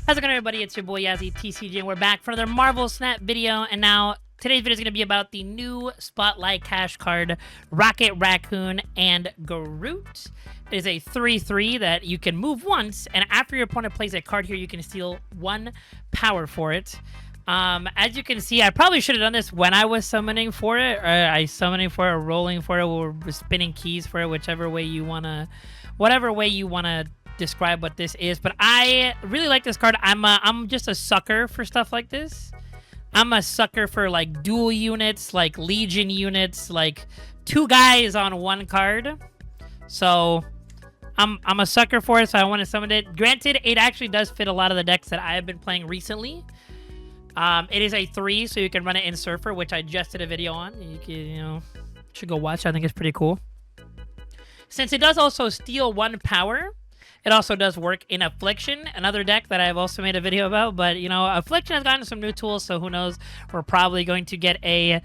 How's it going, everybody? It's your boy Yazzie TCG, and we're back for another Marvel Snap video. And now today's video is going to be about the new Spotlight Cash card, Rocket Raccoon and Groot. It is a 3/3 that you can move once, and after your opponent plays a card here, you can steal 1 power for it. As you can see, I probably should have done this when I was summoning for it, or I summoning for it, or rolling for it, or spinning keys for it, whichever way you wanna, whatever way you wanna describe what this is. But I really like this card. I'm just a sucker for stuff like this. I'm a sucker for like dual units, like Legion units, like 2 guys on 1 card. So I'm a sucker for it, so I want to summon it. Granted, it actually does fit a lot of the decks that I have been playing recently. It is a 3, so you can run it in Surfer, which I just did a video on. You can, should go watch. I think it's pretty cool. Since it does also steal 1 power, it also does work in Affliction, another deck that I've also made a video about. But, Affliction has gotten some new tools, so who knows? We're probably going to get a...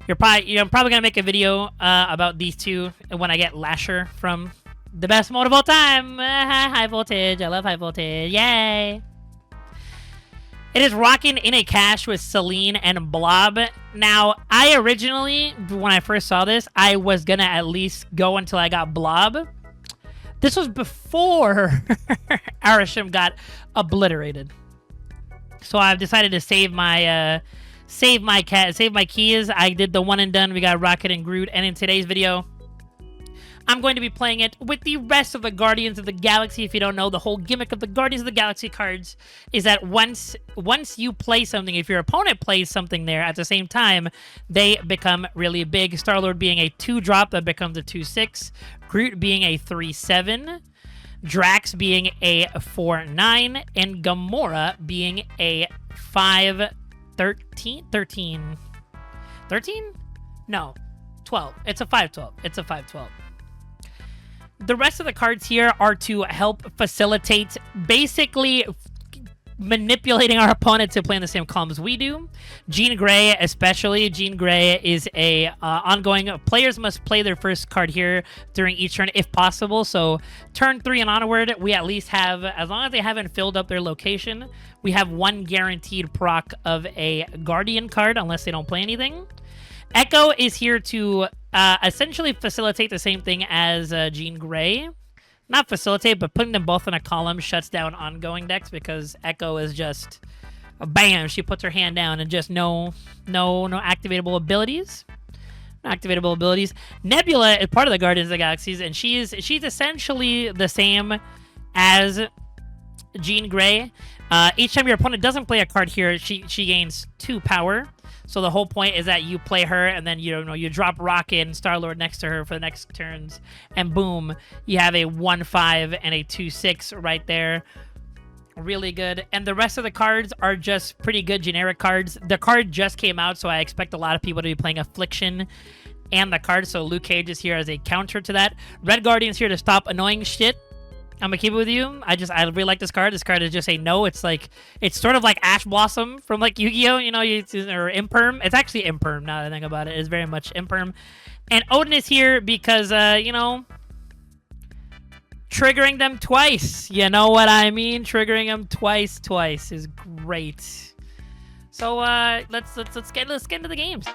I'm probably going to make a video about these two when I get Lasher from the best mode of all time. High voltage. I love high voltage. Yay! It is rocking in a cash with Celine and Blob. Now, I originally, when I first saw this, I was going to at least go until I got Blob. This was before Arashim got obliterated. So I've decided to save my keys. I did the one and done. We got Rocket and Groot. And in today's video, I'm going to be playing it with the rest of the Guardians of the Galaxy. If you don't know, the whole gimmick of the Guardians of the Galaxy cards is that once you play something, if your opponent plays something there at the same time, they become really big. Star-Lord being a 2-drop that becomes a 2/6. Groot being a 3/7. Drax being a 4/9. And Gamora being a 5/13. 13? No, 12. It's a 5/12. It's a 5/12. The rest of the cards here are to help facilitate basically manipulating our opponent to play in the same columns we do. Jean Grey especially. Jean Grey is a ongoing. Players must play their first card here during each turn if possible. So turn 3 and onward, we at least have, as long as they haven't filled up their location, we have 1 guaranteed proc of a Guardian card unless they don't play anything. Echo is here to essentially facilitate the same thing as Jean Grey. Not facilitate, but putting them both in a column shuts down ongoing decks because Echo is just bam. She puts her hand down and just no activatable abilities. No activatable abilities. Nebula is part of the Guardians of the Galaxies, and she's essentially the same as Jean Grey. Each time your opponent doesn't play a card here, she gains 2 power. So the whole point is that you play her, and then you drop Rocket and Star-Lord next to her for the next turns, and boom, you have a 1/5 and a 2/6 right there. Really good. And the rest of the cards are just pretty good generic cards. The card just came out, so I expect a lot of people to be playing Affliction and the card. So Luke Cage is here as a counter to that. Red Guardian's here to stop annoying shit. I'm gonna keep it with you. I really like this card. This card is just a no. It's sort of like Ash Blossom from like Yu-Gi-Oh, or Imperm. It's actually Imperm now that I think about it. It's very much Imperm. And Odin is here because triggering them twice. You know what I mean? Triggering them twice is great. So let's get into the games.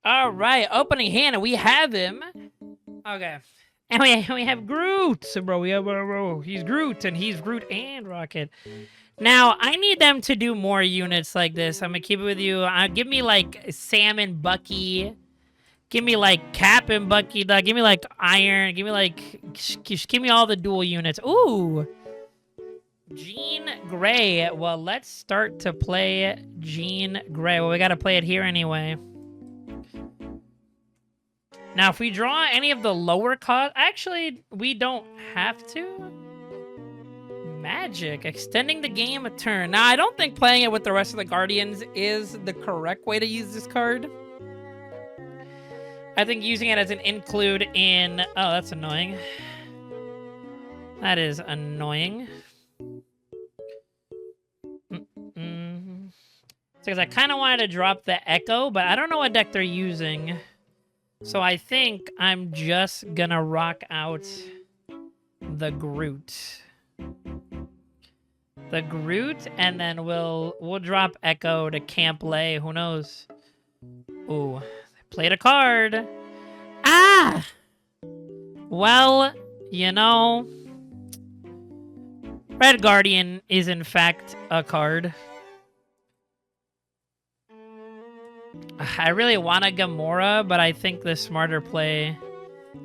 All right, opening hand, and we have him. Okay, and we have Groot, bro. He's Groot, and he's Groot and Rocket. Now I need them to do more units like this. I'm gonna keep it with you. Give me like Sam and Bucky. Give me like Cap and Bucky. Give me like Iron. Give me all the dual units. Ooh, Jean Grey. Well, let's start to play Jean Grey. Well, we gotta play it here anyway. Now, if we draw any of the lower cost... Actually, we don't have to. Magic. Extending the game a turn. Now, I don't think playing it with the rest of the Guardians is the correct way to use this card. I think using it as an include in... Oh, that's annoying. That is annoying. Because I kind of wanted to drop the Echo, but I don't know what deck they're using. So I think I'm just gonna rock out the Groot. The Groot, and then we'll drop Echo to Camp Lay. Who knows? Ooh, they played a card. Ah! Well, you know, Red Guardian is in fact a card. I really want a Gamora, but I think the smarter play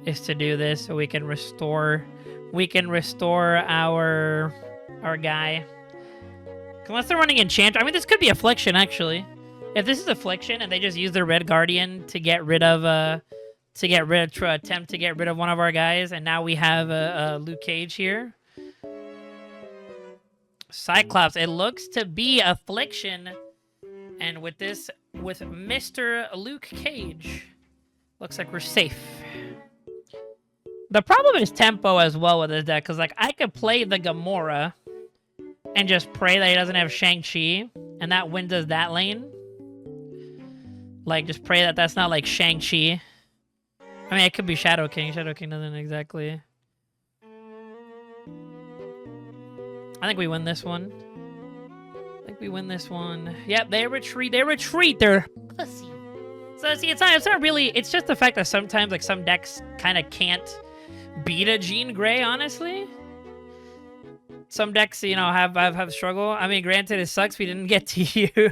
is to do this so we can restore our guy. Unless they're running Enchanter. I mean, this could be Affliction, actually. If this is Affliction and they just use their Red Guardian to get rid of attempt to get rid of one of our guys, and now we have a Luke Cage here. Cyclops. It looks to be Affliction, and with Mr. Luke Cage, looks like we're safe. The problem is tempo as well with this deck, because like I could play the Gamora and just pray that he doesn't have Shang-Chi, and that wins us that lane. Like, just pray that that's not like Shang-Chi. I mean, it could be Shadow King. Shadow King doesn't exactly... I think we win this one. Yep, they retreat. They're pussy. So, see, it's not really... It's just the fact that sometimes, like, some decks kind of can't beat a Jean Grey, honestly. Some decks, you know, have struggle. I mean, granted, it sucks we didn't get to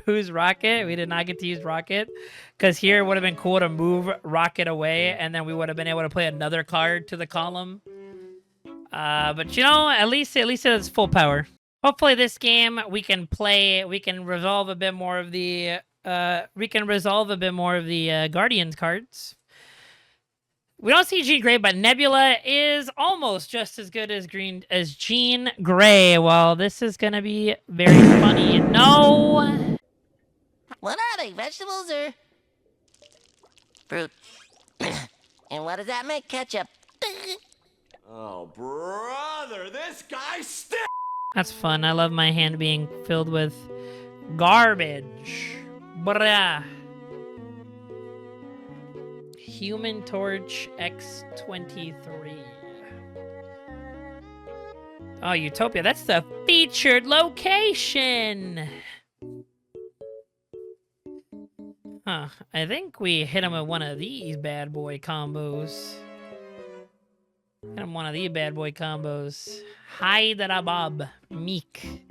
use Rocket. We did not get to use Rocket. Because here it would have been cool to move Rocket away, and then we would have been able to play another card to the column. But, you know, at least it's full power. Hopefully this game we can resolve a bit more of the Guardians cards. We don't see Jean Grey, but Nebula is almost just as good as Jean Grey. Well, this is gonna be very funny. No. What are they? Vegetables or fruit? And what does that make? Ketchup. Oh, brother, this guy stinks! That's fun. I love my hand being filled with garbage. Bruh. Human Torch X23. Oh, Utopia. That's the featured location. Huh. I think we hit him with one of these bad boy combos. Hit him one of these bad boy combos. Hyderabad Meek.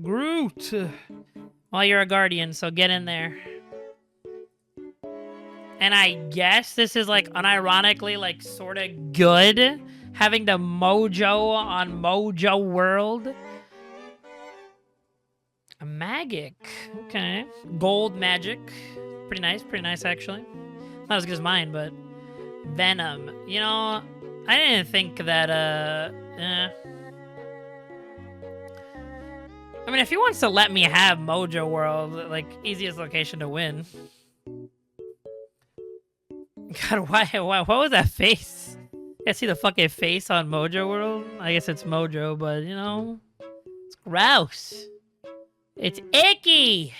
Groot. Well, you're a Guardian, so get in there. And I guess this is, like, unironically, like, sort of good. Having the Mojo on Mojo World. A Magic. Okay. Gold Magic. Pretty nice, actually. Not as good as mine, but... Venom. You know, I didn't think that, I mean, if he wants to let me have Mojo World, like, easiest location to win. God, why, what was that face? I see the fucking face on Mojo World? I guess it's Mojo, but, you know, it's gross. It's icky!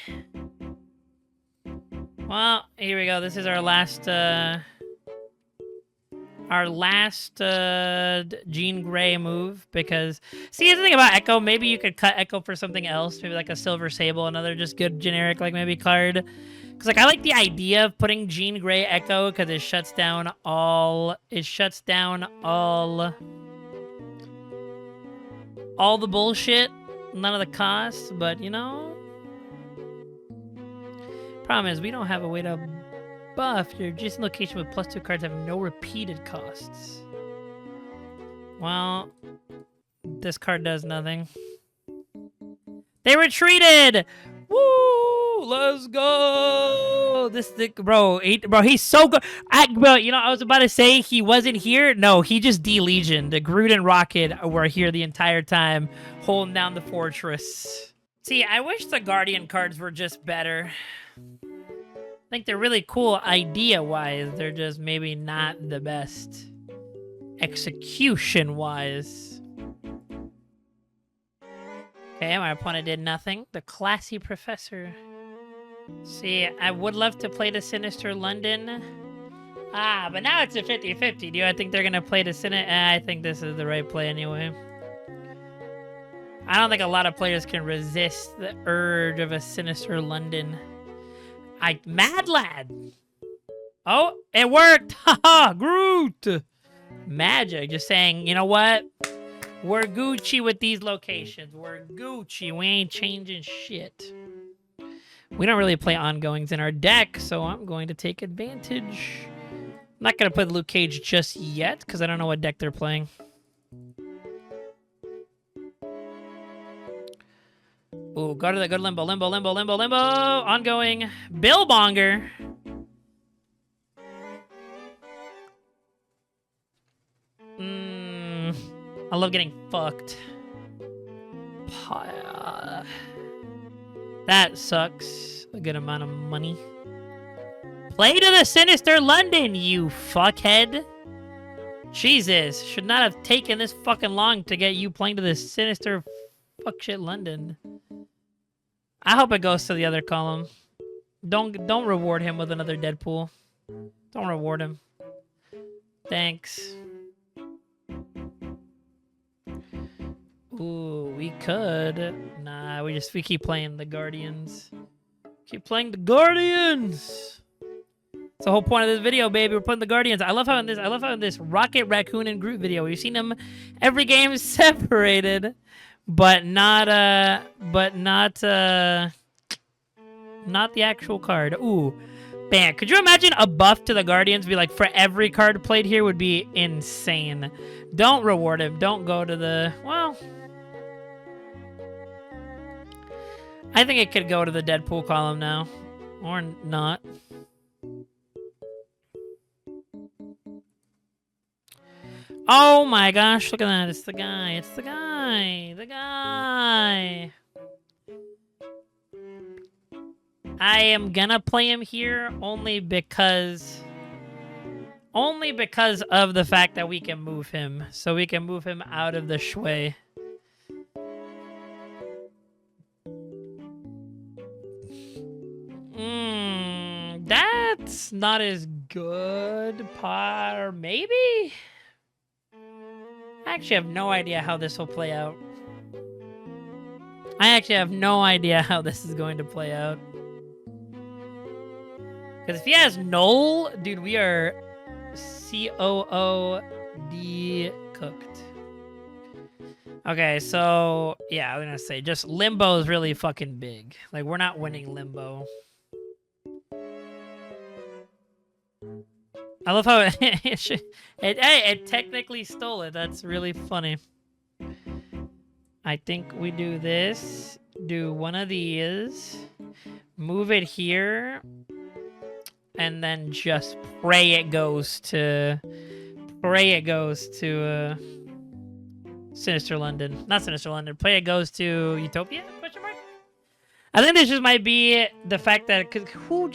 Well, here we go. This is our last Jean Grey move, because see, the thing about Echo, maybe you could cut Echo for something else, maybe like a Silver Sable, another just good generic like maybe card, because like I like the idea of putting Jean Grey Echo because it shuts down all the bullshit, none of the costs, but you know, problem is we don't have a way to buff your adjacent location with +2 cards have no repeated costs. Well, this card does nothing. They retreated! Woo! Let's go! This thing, bro, he's so good. Bro, you know, I was about to say he wasn't here. No, he just de-legioned. Groot and Rocket were here the entire time, holding down the fortress. See, I wish the Guardian cards were just better. I think they're really cool idea-wise. They're just maybe not the best execution-wise. Okay, my opponent did nothing. The classy professor. See, I would love to play the Sinister London. Ah, but now it's a 50-50. Do I think they're going to play the Sinister? I think this is the right play anyway. I don't think a lot of players can resist the urge of a Sinister London. Mad Lad! Oh, it worked! Haha, Groot! Magic, just saying, you know what? We're Gucci with these locations. We're Gucci. We ain't changing shit. We don't really play ongoings in our deck, so I'm going to take advantage. I'm not going to put Luke Cage just yet, because I don't know what deck they're playing. Ooh, go to limbo, limbo, limbo, limbo, limbo. Ongoing. Billmonger. I love getting fucked. That sucks. A good amount of money. Play to the Sinister London, you fuckhead. Jesus, should not have taken this fucking long to get you playing to the Sinister fuck shit London. I hope it goes to the other column. Don't reward him with another Deadpool. Don't reward him. Thanks. Ooh, we could. Nah, we keep playing the Guardians. Keep playing the Guardians. That's the whole point of this video, baby. We're playing the Guardians. I love how in this Rocket, Raccoon, and Groot video, we've seen them every game separated, but not the actual card. Ooh, man, could you imagine a buff to the Guardians be like for every card played here would be insane. Don't reward him. Don't go to the, well, I think it could go to the Deadpool column now, or not. Oh my gosh, look at that. It's the guy. It's the guy. The guy. I am gonna play him here only because of the fact that we can move him. So we can move him out of the shui. That's not as good, par maybe? I actually have no idea how this will play out. I actually have no idea how this is going to play out. Because if he has Null, dude, we are COOD cooked. Okay, so, yeah, I was going to say, just Limbo is really fucking big. Like, we're not winning Limbo. I love how it technically stole it. That's really funny. I think we do this. Do one of these. Move it here. And then just pray it goes to Sinister London. Not Sinister London. Pray it goes to Utopia? Question mark? I think this just might be the fact that who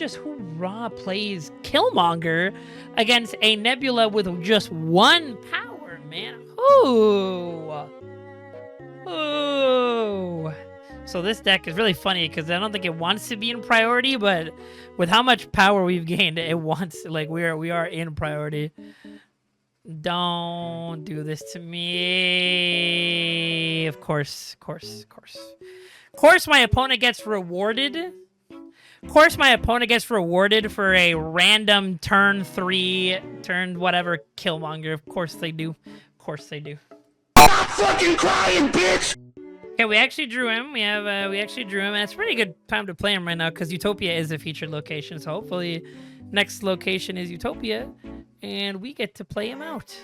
raw plays Killmonger against a Nebula with just one power, man? Who? So this deck is really funny because I don't think it wants to be in priority, but with how much power we've gained, it wants, like, we are in priority. Don't do this to me. Of course. Of course my opponent gets rewarded. Of course my opponent gets rewarded for a random turn 3, turn whatever Killmonger. Of course they do. Of course they do. Stop fucking crying, bitch! Okay, we actually drew him. We actually drew him, and it's a pretty good time to play him right now because Utopia is a featured location. So hopefully, next location is Utopia, and we get to play him out.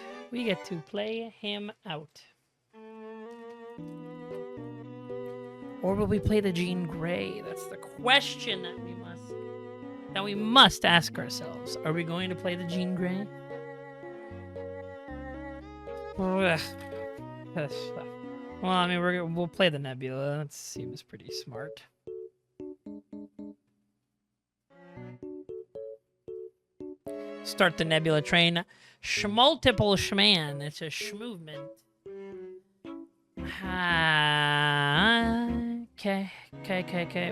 Or will we play the Jean Grey? That's the question that we must ask ourselves. Are we going to play the Jean Grey? Well, I mean, we'll play the Nebula. That seems pretty smart. Start the Nebula train. Schmultiple Schman. It's a schmovement. Okay.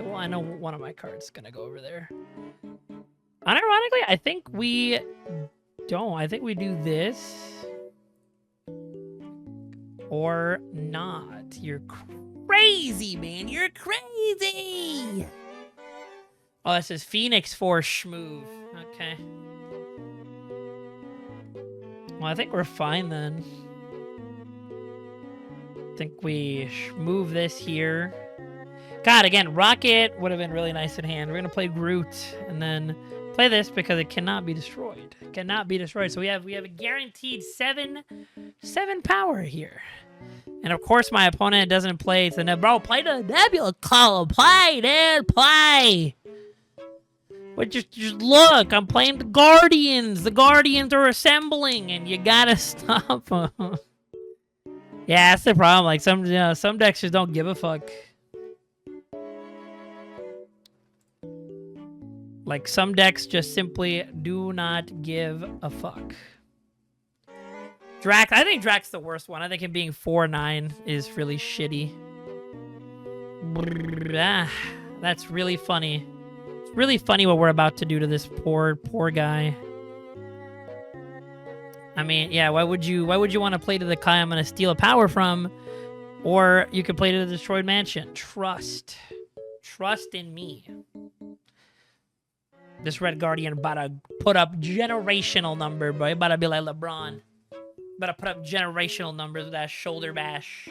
Well, I know one of my cards is gonna go over there. Unironically, I think we don't. I think we do this. Or not. You're crazy, man. You're crazy. Oh, this is Phoenix Force Schmoove. Okay. Well, I think we're fine then. I think we move this here. God, again, Rocket would have been really nice in hand. We're going to play Groot and then play this because it cannot be destroyed. It cannot be destroyed. So we have a guaranteed 7 power here. And of course my opponent doesn't play. So bro, play the Nebula column. Play, dude, play. But just look, I'm playing the Guardians. The Guardians are assembling, and you gotta stop them. Yeah, that's the problem. Like some decks just don't give a fuck. Like some decks just simply do not give a fuck. Drax, I think Drax is the worst one. I think him being 4/9 is really shitty. That's really funny. It's really funny what we're about to do to this poor guy. I mean, yeah, why would you want to play to the guy I'm gonna steal a power from? Or you could play to the Destroyed Mansion. Trust in me. This Red Guardian about to put up generational number, bro. He about to be like LeBron. About to put up generational numbers with that shoulder bash.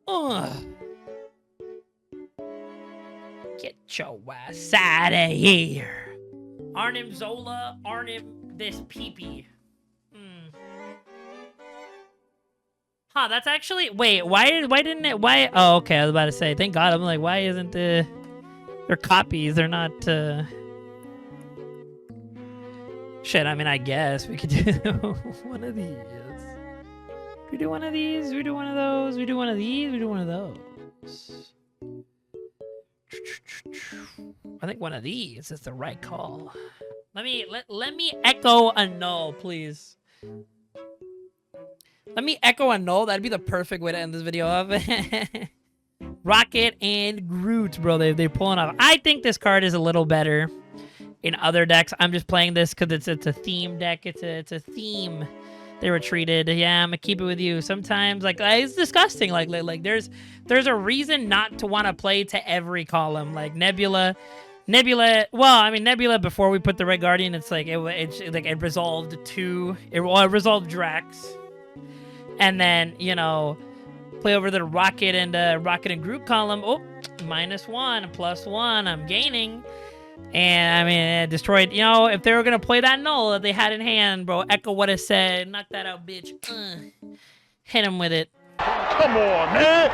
Ugh. Get your ass out of here. Arnim Zola, Arnim this peepee. Huh, that's actually... Wait, why didn't it... Why... Oh, okay, I was about to say. Thank God. I'm like, why isn't the... They're copies. They're not... Shit, I mean, I guess we could do one of these. We do one of these. We do one of those. We do one of these. We do one of those. I think one of these is the right call. Let me echo a no, please. Let me echo a no. That'd be the perfect way to end this video off. Rocket and Groot, bro. They're pulling off. I think this card is a little better in other decks. I'm just playing this because it's a theme deck. It's a theme. They were treated. Yeah, I'm gonna keep it with you. Sometimes, like it's disgusting. Like there's a reason not to want to play to every column. Like Nebula. Well, I mean Nebula. Before we put the Red Guardian, it's like it resolved to it resolved Drax. And then, you know, play over the Rocket and Groot column. Oh, -1, +1. I'm gaining. And, I mean, destroyed. You know, if they were going to play that null that they had in hand, bro, Echo would have said, knock that out, bitch. Hit him with it. Come on, man.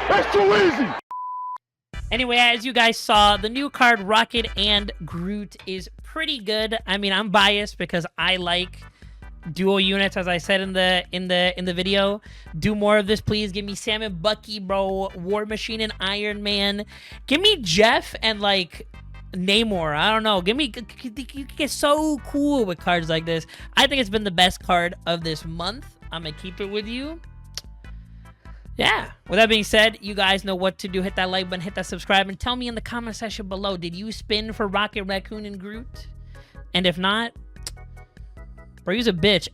That's too easy. Anyway, as you guys saw, the new card, Rocket and Groot, is pretty good. I mean, I'm biased because I like... dual units, as I said in the video. Do more of this, please. Give me Sam and Bucky, bro. War Machine and Iron Man. Give me Jeff and like Namor. I don't know. Give me. You get so cool with cards like this. I think it's been the best card of this month. I'm gonna keep it with you. Yeah. With that being said, you guys know what to do. Hit that like button, hit that subscribe, and tell me in the comment section below. Did you spin for Rocket, Raccoon, and Groot? And if not, bro, he's a bitch.